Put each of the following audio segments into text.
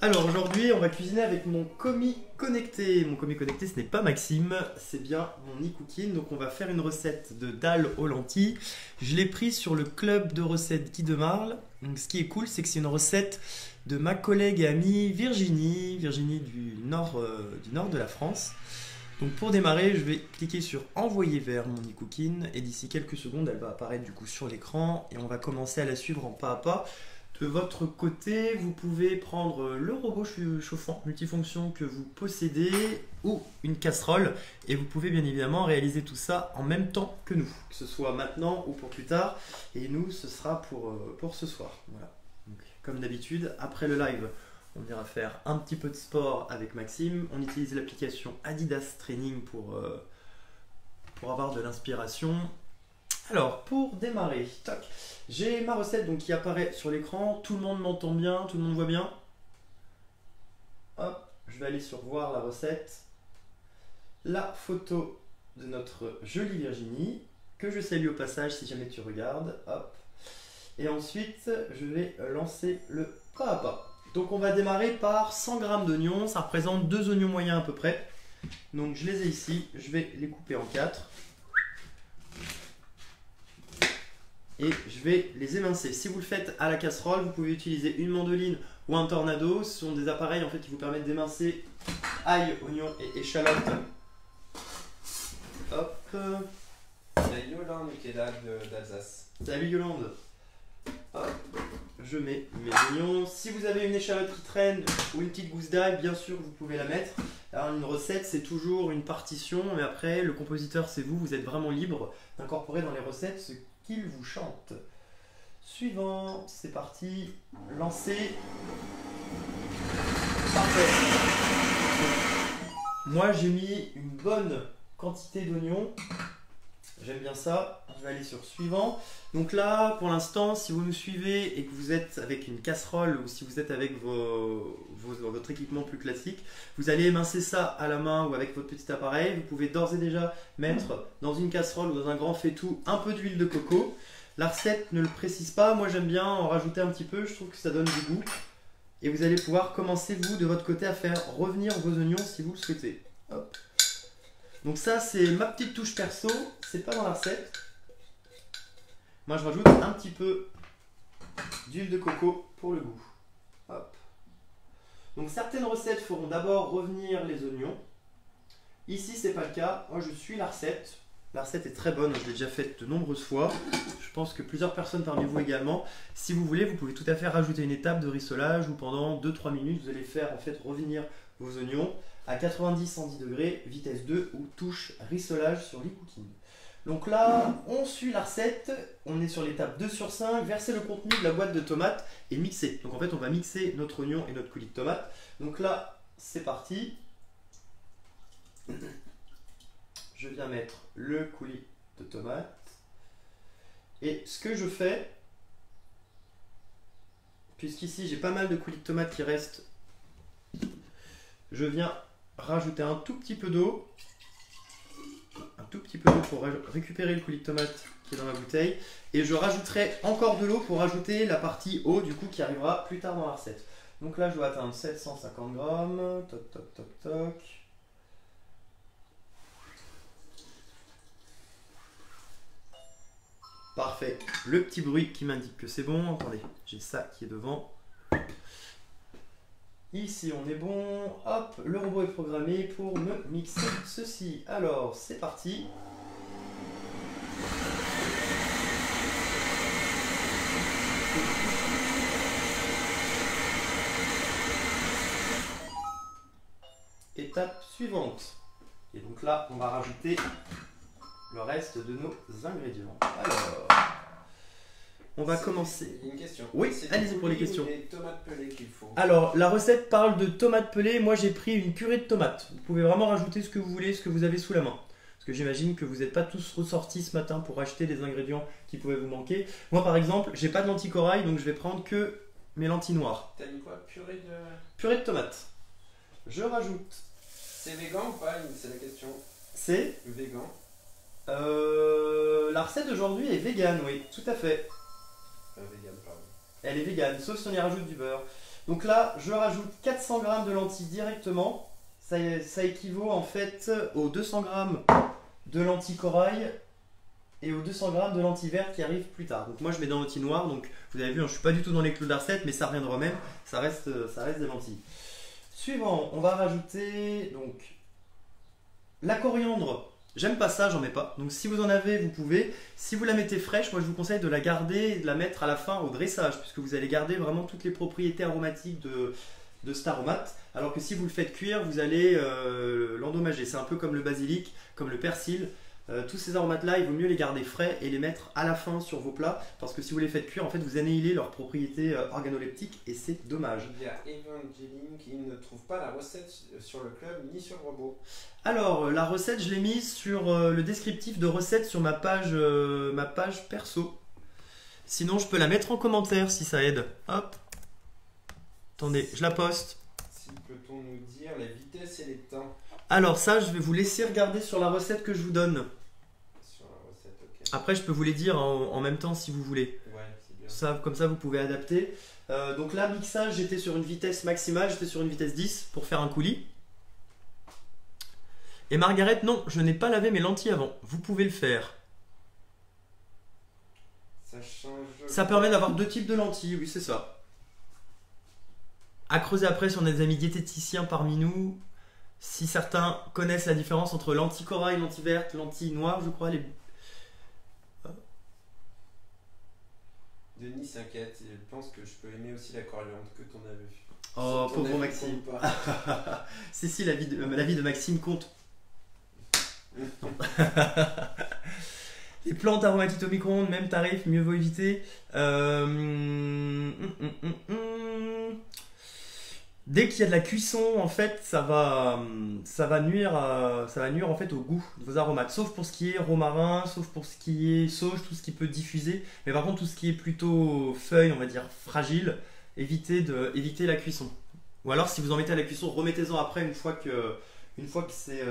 Alors aujourd'hui, on va cuisiner avec mon commis connecté. Mon commis connecté, ce n'est pas Maxime, c'est bien mon e-cooking. Donc on va faire une recette de dalle aux lentilles. Je l'ai pris sur le club de recettes Guy Demarle. Donc ce qui est cool, c'est que c'est une recette de ma collègue et amie Virginie du nord de la France. Donc pour démarrer, je vais cliquer sur envoyer vers mon e-cooking et d'ici quelques secondes, elle va apparaître du coup sur l'écran et on va commencer à la suivre en pas à pas. De votre côté, vous pouvez prendre le robot chauffant multifonction que vous possédez ou une casserole et vous pouvez bien évidemment réaliser tout ça en même temps que nous, que ce soit maintenant ou pour plus tard. Et nous, ce sera pour ce soir. Voilà. Donc, comme d'habitude, après le live, on ira faire un petit peu de sport avec Maxime. On utilise l'application Adidas Training pour avoir de l'inspiration. Alors, pour démarrer, toc, j'ai ma recette donc, qui apparaît sur l'écran. Tout le monde m'entend bien, tout le monde voit bien. Hop, je vais aller sur voir la recette. La photo de notre jolie Virginie, que je salue au passage si jamais tu regardes. Hop. Et ensuite, je vais lancer le pas à pas. Donc, on va démarrer par 100 g d'oignons. Ça représente 2 oignons moyens à peu près. Donc, je les ai ici. Je vais les couper en 4. Et je vais les émincer. Si vous le faites à la casserole, vous pouvez utiliser une mandoline ou un tornado. Ce sont des appareils en fait, qui vous permettent d'émincer ail, oignon et échalote. Hop. C'est Yolande qui est là d'Alsace. Salut Yolande. Hop. Je mets mes oignons. Si vous avez une échalote qui traîne ou une petite gousse d'ail, bien sûr, vous pouvez la mettre. Alors une recette, c'est toujours une partition. Mais après, le compositeur, c'est vous. Vous êtes vraiment libre d'incorporer dans les recettes ce qu'il vous chante. Suivant, c'est parti. Lancez. Parfait. Moi, j'ai mis une bonne quantité d'oignons. J'aime bien ça. Je vais aller sur suivant. Donc là, pour l'instant, si vous nous suivez et que vous êtes avec une casserole ou si vous êtes avec votre équipement plus classique, vous allez émincer ça à la main ou avec votre petit appareil. Vous pouvez d'ores et déjà mettre dans une casserole ou dans un grand faitout un peu d'huile de coco. La recette ne le précise pas. Moi, j'aime bien en rajouter un petit peu. Je trouve que ça donne du goût. Et vous allez pouvoir commencer, vous, de votre côté, à faire revenir vos oignons si vous le souhaitez. Hop. Donc ça, c'est ma petite touche perso. C'est pas dans la recette. Moi, je rajoute un petit peu d'huile de coco pour le goût. Hop. Donc certaines recettes feront d'abord revenir les oignons. Ici, c'est pas le cas. Moi, je suis la recette. La recette est très bonne. Je l'ai déjà faite de nombreuses fois. Je pense que plusieurs personnes parmi vous également. Si vous voulez, vous pouvez tout à fait rajouter une étape de rissolage où pendant 2-3 minutes, vous allez faire en fait revenir vos oignons à 90-110 degrés, vitesse 2 ou touche rissolage sur l'e-cooking. Donc là, on suit la recette, on est sur l'étape 2 sur 5, verser le contenu de la boîte de tomates et mixer. Donc en fait, on va mixer notre oignon et notre coulis de tomate. Donc là, c'est parti. Je viens mettre le coulis de tomate. Et ce que je fais, puisqu'ici j'ai pas mal de coulis de tomate qui restent, je viens rajouter un tout petit peu d'eau. Un tout petit peu d'eau pour récupérer le coulis de tomate qui est dans la bouteille. Et je rajouterai encore de l'eau pour rajouter la partie eau du coup qui arrivera plus tard dans la recette. Donc là je dois atteindre 750 grammes. Toc toc toc toc. Parfait. Le petit bruit qui m'indique que c'est bon. Attendez, j'ai ça qui est devant. Ici on est bon, hop, le robot est programmé pour me mixer ceci. Alors c'est parti. Étape suivante. Et donc là on va rajouter le reste de nos ingrédients. Alors, on va commencer. Une question. Oui, allez-y pour les questions. Les tomates pelées qu'il faut. Alors, la recette parle de tomates pelées. Moi, j'ai pris une purée de tomates. Vous pouvez vraiment rajouter ce que vous voulez, ce que vous avez sous la main. Parce que j'imagine que vous n'êtes pas tous ressortis ce matin pour acheter des ingrédients qui pouvaient vous manquer. Moi, par exemple, j'ai pas de lentilles corail, donc je vais prendre que mes lentilles noires. T'as mis quoi? Purée de tomates. Je rajoute. C'est végan ou pas? C'est la question. C'est Végan. La recette d'aujourd'hui est végane, oui, tout à fait. Vegan, pardon. Elle est végane, sauf si on y rajoute du beurre. Donc là, je rajoute 400 g de lentilles directement. Ça équivaut en fait aux 200 g de lentilles corail et aux 200 g de lentilles vertes qui arrivent plus tard. Donc moi je mets dans lentilles noires, donc vous avez vu, hein, je suis pas du tout dans les clous de la recette, mais ça reviendra même, ça reste des lentilles. Suivant, on va rajouter donc la coriandre. J'aime pas ça, j'en mets pas. Donc si vous en avez, vous pouvez. Si vous la mettez fraîche, moi je vous conseille de la garder et de la mettre à la fin au dressage, puisque vous allez garder vraiment toutes les propriétés aromatiques de cet aromate. Alors que si vous le faites cuire, vous allez l'endommager. C'est un peu comme le basilic, comme le persil. Tous ces aromates-là, il vaut mieux les garder frais et les mettre à la fin sur vos plats, parce que si vous les faites cuire, en fait, vous annihilez leurs propriétés organoleptiques et c'est dommage. Il y a Evangeline qui ne trouve pas la recette sur le club ni sur le robot. Alors, la recette, je l'ai mise sur le descriptif de recette sur ma page perso. Sinon, je peux la mettre en commentaire si ça aide. Hop. Attendez, je la poste. Si peut-on nous dire les vitesses et les temps? Alors ça, je vais vous laisser regarder sur la recette que je vous donne. Sur la recette, ok. Après, je peux vous les dire en même temps si vous voulez. Ouais, c'est bien. Ça, comme ça, vous pouvez adapter. Donc là, mixage, j'étais sur une vitesse maximale, j'étais sur une vitesse 10 pour faire un coulis. Et Margaret, non, je n'ai pas lavé mes lentilles avant. Vous pouvez le faire. Ça change. Ça permet d'avoir deux types de lentilles, oui, c'est ça. À creuser après si on a des amis diététiciens parmi nous. Si certains connaissent la différence entre lentilles corail, lentilles vertes, lentilles noires, je crois. Denis s'inquiète, il pense que je peux aimer aussi la coriandre que ton avis. Oh, Ton pauvre avis Maxime. compte pas. Si, la vie de Maxime compte. Les plantes aromatiques au micro-ondes, même tarif, mieux vaut éviter. Dès qu'il y a de la cuisson, en fait, ça va nuire en fait au goût de vos aromates. Sauf pour ce qui est romarin, sauf pour ce qui est sauge, tout ce qui peut diffuser. Mais par contre, tout ce qui est plutôt feuille, on va dire fragile, évitez la cuisson. Ou alors, si vous en mettez à la cuisson, remettez-en après une fois que c'est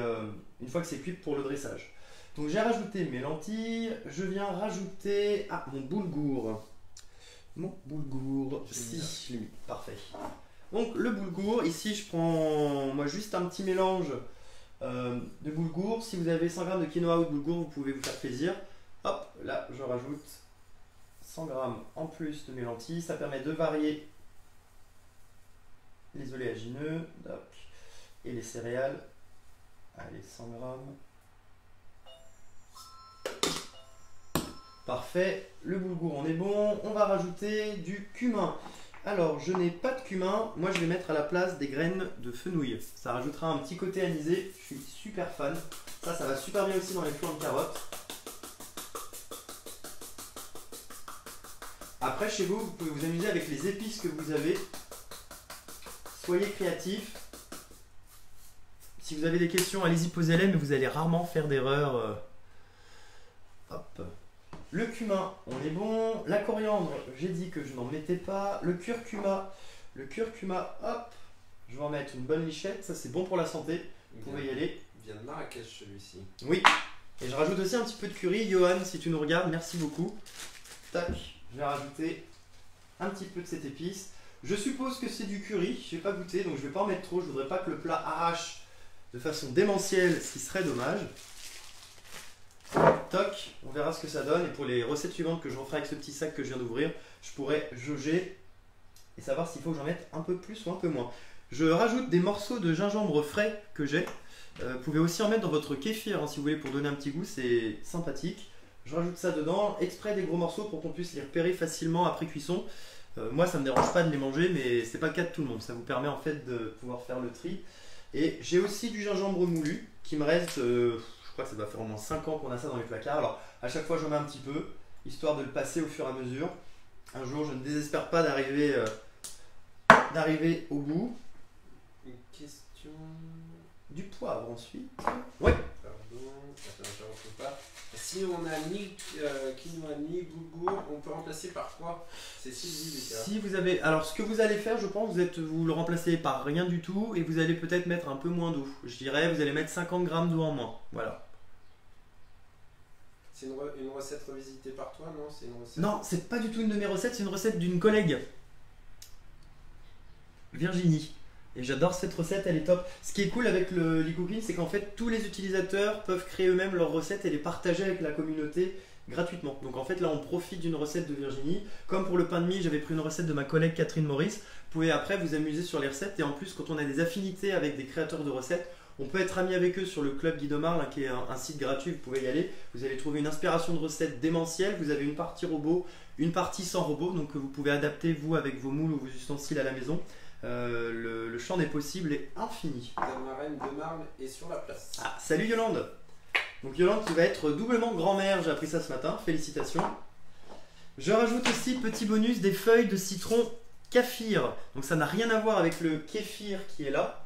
cuit pour le dressage. Donc j'ai rajouté mes lentilles, je viens rajouter mon boulgour. Mon boulgour, si, je l'ai mis, parfait. Donc le boulgour, ici je prends moi juste un petit mélange de boulgour. Si vous avez 100 g de quinoa ou de boulgour, vous pouvez vous faire plaisir. Hop, là je rajoute 100 g en plus de mes lentilles. Ça permet de varier les oléagineux et les céréales. Allez, 100 g. Parfait, le boulgour on est bon. On va rajouter du cumin. Alors, je n'ai pas de cumin, moi je vais mettre à la place des graines de fenouil. Ça rajoutera un petit côté anisé, je suis super fan. Ça va super bien aussi dans les flancs de carottes. Après, chez vous, vous pouvez vous amuser avec les épices que vous avez. Soyez créatifs. Si vous avez des questions, allez-y, posez-les, mais vous allez rarement faire d'erreur. Hop. Le cumin, on est bon. La coriandre, j'ai dit que je n'en mettais pas. Le curcuma, hop, je vais en mettre une bonne lichette. Ça, c'est bon pour la santé. Vous pouvez y aller. Il vient de Marrakech, celui-ci. Oui. Et je rajoute aussi un petit peu de curry. Johan, si tu nous regardes, merci beaucoup. Tac, je vais rajouter un petit peu de cette épice. Je suppose que c'est du curry. Je n'ai pas goûté, donc je ne vais pas en mettre trop. Je ne voudrais pas que le plat arrache de façon démentielle, ce qui serait dommage. Toc, on verra ce que ça donne. Et pour les recettes suivantes que je referai avec ce petit sac que je viens d'ouvrir, je pourrai jauger et savoir s'il faut que j'en mette un peu plus ou un peu moins. Je rajoute des morceaux de gingembre frais que j'ai. Vous pouvez aussi en mettre dans votre kéfir si vous voulez pour donner un petit goût, c'est sympathique. Je rajoute ça dedans, exprès des gros morceaux pour qu'on puisse les repérer facilement après cuisson. Moi ça me dérange pas de les manger, mais c'est pas le cas de tout le monde. Ça vous permet en fait de pouvoir faire le tri. Et j'ai aussi du gingembre moulu qui me reste... je crois que ça doit faire au moins 5 ans qu'on a ça dans les placards. Alors à chaque fois j'en mets un petit peu, histoire de le passer au fur et à mesure. Un jour je ne désespère pas d'arriver au bout. Une question... Du poivre ensuite. Ouais. Pardon, attends, je ne retrouve pas. Si on a ni quinoa ni boulgour, on peut remplacer par quoi? C'est Sylvie, les gars. Si vous avez... Alors ce que vous allez faire, je pense, vous le remplacez par rien du tout et vous allez peut-être mettre un peu moins d'eau. Je dirais, vous allez mettre 50 g d'eau en moins. Voilà. C'est une recette revisitée par toi, non? C'est une recette... Non, c'est pas du tout une de mes recettes, c'est une recette d'une collègue. Virginie. Et j'adore cette recette, elle est top. Ce qui est cool avec l'e-cooking, c'est qu'en fait tous les utilisateurs peuvent créer eux-mêmes leurs recettes et les partager avec la communauté gratuitement. Donc en fait là on profite d'une recette de Virginie. Comme pour le pain de mie, j'avais pris une recette de ma collègue Catherine Maurice. Vous pouvez après vous amuser sur les recettes et en plus quand on a des affinités avec des créateurs de recettes, on peut être ami avec eux sur le club Guidomarle, qui est un site gratuit, vous pouvez y aller. Vous allez trouver une inspiration de recettes démentielle, vous avez une partie robot, une partie sans robot, donc vous pouvez adapter vous avec vos moules ou vos ustensiles à la maison. Le champ des possibles est infini. La marraine de Marle est sur la place. Ah, salut Yolande. Donc Yolande qui va être doublement grand-mère, j'ai appris ça ce matin, félicitations. Je rajoute aussi, petit bonus, des feuilles de citron kaffir. Donc ça n'a rien à voir avec le kéfir qui est là.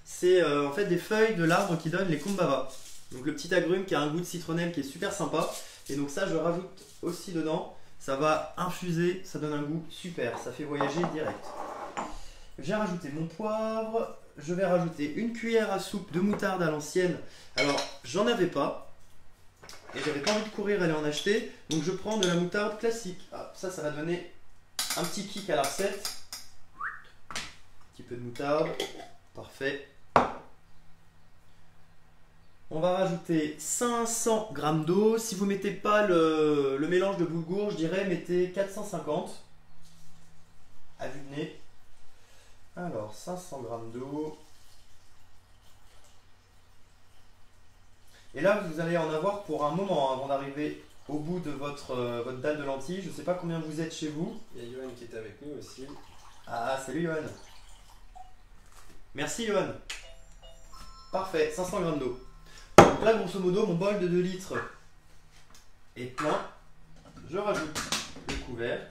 C'est en fait des feuilles de l'arbre qui donne les kumbhava. Donc le petit agrume qui a un goût de citronnelle qui est super sympa. Et donc ça je rajoute aussi dedans. Ça va infuser, ça donne un goût super, ça fait voyager direct. J'ai rajouté mon poivre. Je vais rajouter une cuillère à soupe de moutarde à l'ancienne. Alors j'en avais pas. Et j'avais pas envie de courir aller en acheter. Donc je prends de la moutarde classique. Ah, ça va donner un petit kick à la recette. Un petit peu de moutarde. Parfait. On va rajouter 500 g d'eau. Si vous ne mettez pas le mélange de boulgour, je dirais mettez 450 à vue de nez. Alors 500 g d'eau. Et là, vous allez en avoir pour un moment avant d'arriver au bout de votre dalle de lentilles. Je ne sais pas combien vous êtes chez vous. Il y a Johan qui est avec nous aussi. Ah, salut Johan. Merci Johan. Parfait, 500 g d'eau. Donc là, grosso modo, mon bol de 2 litres est plein. Je rajoute le couvercle.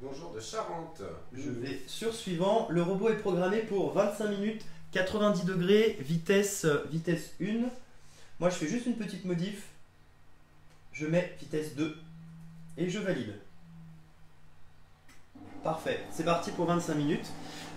Bonjour de Charente. Je vais sur suivant. Le robot est programmé pour 25 minutes, 90 degrés, vitesse 1. Moi, je fais juste une petite modif. Je mets vitesse 2 et je valide. Parfait, c'est parti pour 25 minutes.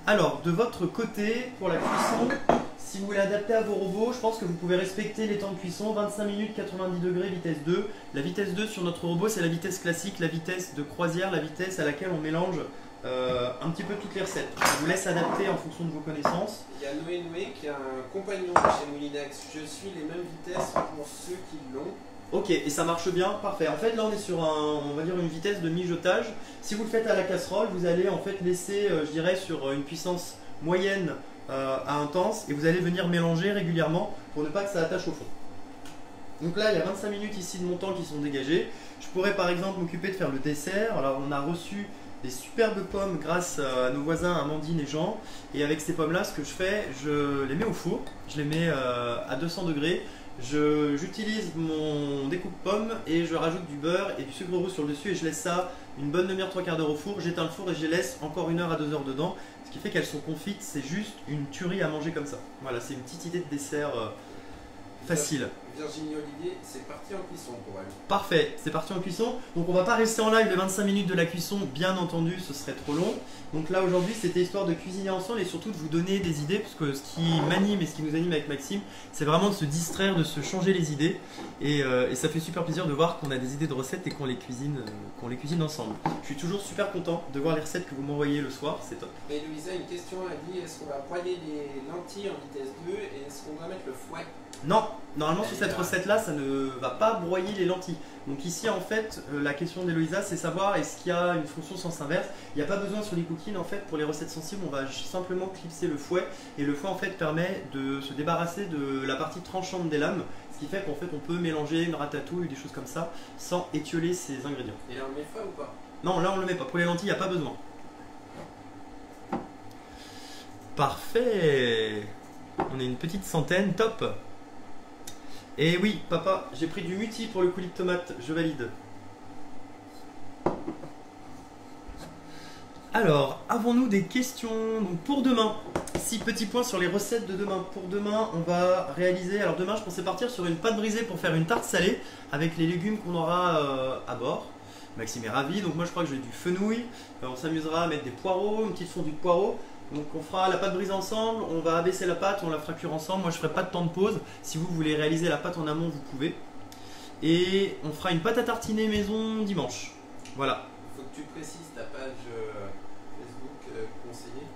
Alors, de votre côté, pour la cuisson, si vous voulez adapter à vos robots, je pense que vous pouvez respecter les temps de cuisson. 25 minutes, 90 degrés, vitesse 2. La vitesse 2 sur notre robot, c'est la vitesse classique, la vitesse de croisière, la vitesse à laquelle on mélange un petit peu toutes les recettes. Je vous laisse adapter en fonction de vos connaissances. Il y a Noé qui a un compagnon chez Moulinex. Je suis les mêmes vitesses pour ceux qui l'ont. Ok, et ça marche bien, parfait. En fait, là, on est sur on va dire une vitesse de mijotage. Si vous le faites à la casserole, vous allez en fait laisser, je dirais, sur une puissance moyenne à intense, et vous allez venir mélanger régulièrement pour ne pas que ça attache au fond. Donc là, il y a 25 minutes ici de mon temps qui sont dégagées. Je pourrais par exemple m'occuper de faire le dessert. Alors, on a reçu des superbes pommes grâce à nos voisins Amandine et Jean. Et avec ces pommes-là, ce que je fais, je les mets au four. Je les mets à 200 degrés. J'utilise mon découpe pomme et je rajoute du beurre et du sucre roux sur le dessus et je laisse ça une bonne demi-heure, 3/4 d'heure au four. J'éteins le four et je les laisse encore 1 heure à 2 heures dedans, ce qui fait qu'elles sont confites. C'est juste une tuerie à manger comme ça. Voilà, c'est une petite idée de dessert facile. Virginie Olivier, c'est parti en cuisson pour elle. Parfait, c'est parti en cuisson. Donc on va pas rester en live les 25 minutes de la cuisson, bien entendu, ce serait trop long. Donc là aujourd'hui c'était histoire de cuisiner ensemble et surtout de vous donner des idées, parce que ce qui m'anime et ce qui nous anime avec Maxime, c'est vraiment de se distraire, de se changer les idées. Et ça fait super plaisir de voir qu'on a des idées de recettes et qu'on les cuisine ensemble. Je suis toujours super content de voir les recettes que vous m'envoyez le soir, c'est top. Et Louisa, une question, elle dit, est-ce qu'on va broyer les lentilles en vitesse 2 et est-ce qu'on va mettre le fouet? Non, normalement sur cette recette-là, ça ne va pas broyer les lentilles. Donc ici, en fait, la question d'Eloïsa, c'est savoir est-ce qu'il y a une fonction sens inverse. Il n'y a pas besoin sur les cookies, en fait, pour les recettes sensibles, on va simplement clipser le fouet. Et le fouet, en fait, permet de se débarrasser de la partie tranchante des lames. Ce qui fait qu'en fait, on peut mélanger une ratatouille ou des choses comme ça, sans étioler ces ingrédients. Et là, on met fouet ou pas? Non, là, on ne le met pas. Pour les lentilles, il n'y a pas besoin. Parfait. On est une petite centaine, top. Et oui, papa, j'ai pris du muti pour le coulis de tomate, je valide. Alors, avons-nous des questions? Donc pour demain, 6 petits points sur les recettes de demain. Pour demain, on va réaliser... Alors demain, je pensais partir sur une pâte brisée pour faire une tarte salée avec les légumes qu'on aura à bord. Maxime est ravi, donc moi je crois que j'ai du fenouil. On s'amusera à mettre des poireaux, une petite fondue de poireaux. Donc on fera la pâte brisée ensemble, on va abaisser la pâte, on la fera cuire ensemble. Moi je ferai pas de temps de pause. Si vous voulez réaliser la pâte en amont, vous pouvez. Et on fera une pâte à tartiner maison dimanche. Voilà. Il faut que tu précises ta page Facebook conseillée.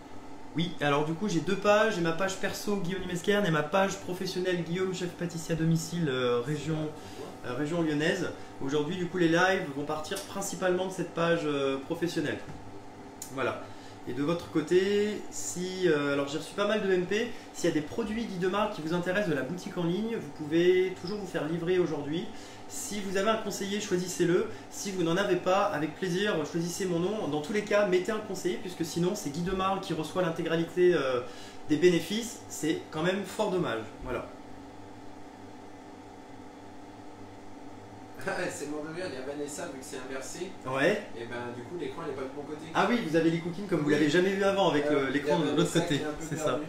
Oui, alors du coup j'ai deux pages, j'ai ma page perso Guillaume Limesquerne et ma page professionnelle Guillaume, chef pâtissier à domicile région lyonnaise. Aujourd'hui du coup les lives vont partir principalement de cette page professionnelle. Voilà. Et de votre côté, si alors j'ai reçu pas mal de MP, s'il y a des produits Guy Demarle qui vous intéressent de la boutique en ligne, vous pouvez toujours vous faire livrer aujourd'hui. Si vous avez un conseiller, choisissez-le. Si vous n'en avez pas, avec plaisir, choisissez mon nom. Dans tous les cas, mettez un conseiller, puisque sinon c'est Guy Demarle qui reçoit l'intégralité des bénéfices. C'est quand même fort dommage. Voilà. C'est mon devoir, il y a Vanessa, vu que c'est inversé. Ouais. Et ben du coup l'écran n'est pas de mon côté. Ah oui, vous avez les cookies comme vous l'avez jamais vu avant avec l'écran de l'autre côté. C'est ça. Perdu.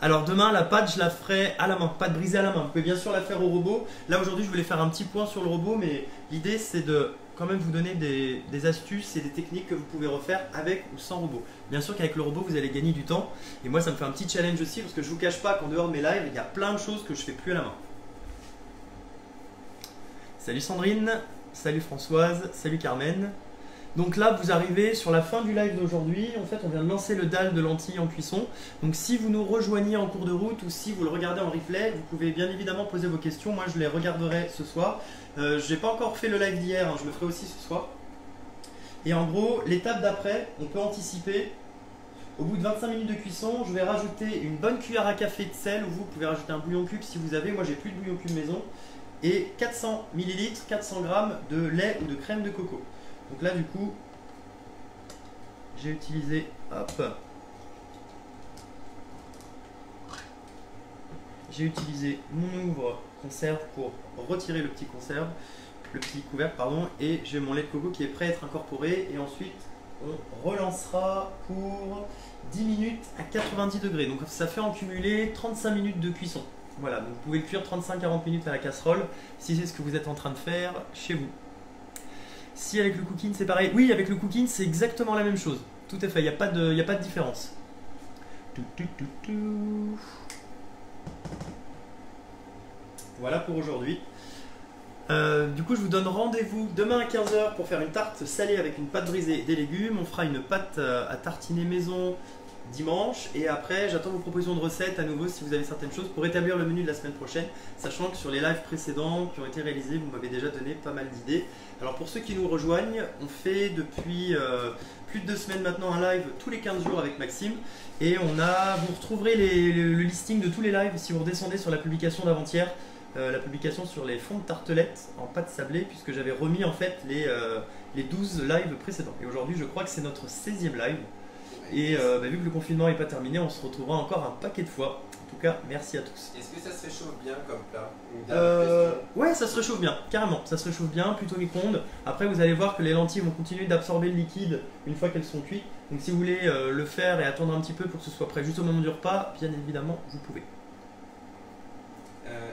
Alors demain, la pâte, je la ferai à la main, pas de briser à la main. Vous pouvez bien sûr la faire au robot. Là aujourd'hui, je voulais faire un petit point sur le robot, mais l'idée c'est de quand même vous donner des astuces et des techniques que vous pouvez refaire avec ou sans robot. Bien sûr qu'avec le robot, vous allez gagner du temps. Et moi, ça me fait un petit challenge aussi, parce que je vous cache pas qu'en dehors de mes lives, il y a plein de choses que je fais plus à la main. Salut Sandrine, salut Françoise, salut Carmen. Donc là, vous arrivez sur la fin du live d'aujourd'hui. En fait, on vient de lancer le dalle de lentilles en cuisson. Donc si vous nous rejoignez en cours de route ou si vous le regardez en replay, vous pouvez bien évidemment poser vos questions. Moi, je les regarderai ce soir. Je n'ai pas encore fait le live d'hier, hein, je le ferai aussi ce soir. Et en gros, l'étape d'après, on peut anticiper. Au bout de 25 minutes de cuisson, je vais rajouter une bonne cuillère à café de sel. Ou vous pouvez rajouter un bouillon cube si vous avez. Moi, j'ai plus de bouillon cube maison. Et 400 ml, 400 g de lait ou de crème de coco. Donc là du coup, j'ai utilisé, j'ai utilisé mon ouvre conserve pour retirer le petit couvercle pardon, et j'ai mon lait de coco qui est prêt à être incorporé et ensuite on relancera pour 10 minutes à 90 degrés. Donc ça fait en cumulé 35 minutes de cuisson. Voilà, donc vous pouvez le cuire 35-40 minutes à la casserole si c'est ce que vous êtes en train de faire chez vous. Si avec le cooking c'est pareil, oui avec le cooking c'est exactement la même chose. Tout à fait, il n'y a pas de différence. Voilà pour aujourd'hui. Du coup je vous donne rendez-vous demain à 15 h pour faire une tarte salée avec une pâte brisée et des légumes. On fera une pâte à tartiner maison dimanche et après j'attends vos propositions de recettes à nouveau si vous avez certaines choses pour établir le menu de la semaine prochaine, sachant que sur les lives précédents qui ont été réalisés vous m'avez déjà donné pas mal d'idées. Alors pour ceux qui nous rejoignent, on fait depuis plus de 2 semaines maintenant un live tous les 15 jours avec Maxime et vous retrouverez le listing de tous les lives si vous redescendez sur la publication d'avant-hier, la publication sur les fonds de tartelettes en pâte sablée, puisque j'avais remis en fait les 12 lives précédents et aujourd'hui je crois que c'est notre 16e live. Et vu que le confinement n'est pas terminé, on se retrouvera encore un paquet de fois. En tout cas, merci à tous. Est-ce que ça se réchauffe bien comme plat? Ouais, ça se réchauffe bien, carrément. Ça se réchauffe bien, plutôt micro-ondes. Après, vous allez voir que les lentilles vont continuer d'absorber le liquide une fois qu'elles sont cuites. Donc si vous voulez le faire et attendre un petit peu pour que ce soit prêt juste au moment du repas, bien évidemment, vous pouvez.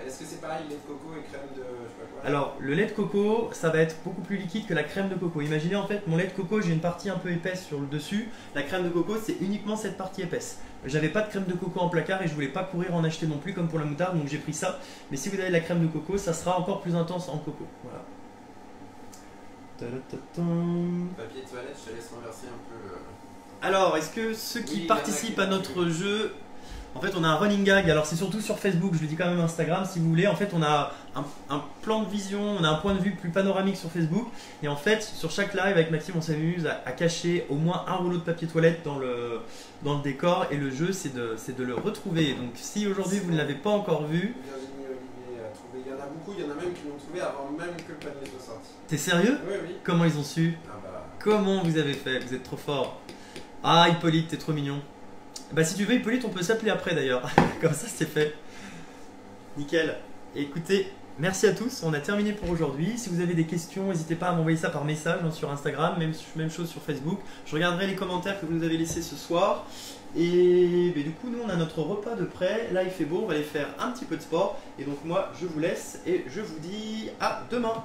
Est-ce que c'est pareil, lait de coco et crème de... je sais pas quoi? Alors, le lait de coco, ça va être beaucoup plus liquide que la crème de coco. Imaginez en fait, mon lait de coco, j'ai une partie un peu épaisse sur le dessus. La crème de coco, c'est uniquement cette partie épaisse. J'avais pas de crème de coco en placard et je voulais pas courir en acheter non plus comme pour la moutarde, donc j'ai pris ça. Mais si vous avez de la crème de coco, ça sera encore plus intense en coco. Voilà. Papier de toilette, je te laisse renverser un peu. Alors, est-ce que ceux qui participent à notre jeu... En fait, on a un running gag, alors c'est surtout sur Facebook, je le dis quand même Instagram si vous voulez. En fait, on a un plan de vision, on a un point de vue plus panoramique sur Facebook. Et en fait, sur chaque live avec Maxime, on s'amuse à cacher au moins un rouleau de papier toilette dans le décor. Et le jeu, c'est de le retrouver. Donc si aujourd'hui vous ne l'avez pas encore vu... Virginie Olivier a trouvé. Il y en a beaucoup, il y en a même qui l'ont trouvé avant même que le panier soit sorti. T'es sérieux? Oui, oui. Comment ils ont su? Comment vous avez fait? Vous êtes trop fort. Ah, Hippolyte, t'es trop mignon. Bah si tu veux Hippolyte, on peut s'appeler après d'ailleurs, comme ça c'est fait. Nickel. Écoutez, merci à tous, on a terminé pour aujourd'hui. Si vous avez des questions, n'hésitez pas à m'envoyer ça par message sur Instagram, même chose sur Facebook. Je regarderai les commentaires que vous nous avez laissés ce soir. Et du coup, nous on a notre repas de prêt. Là il fait beau, on va aller faire un petit peu de sport. Et donc moi je vous laisse et je vous dis à demain.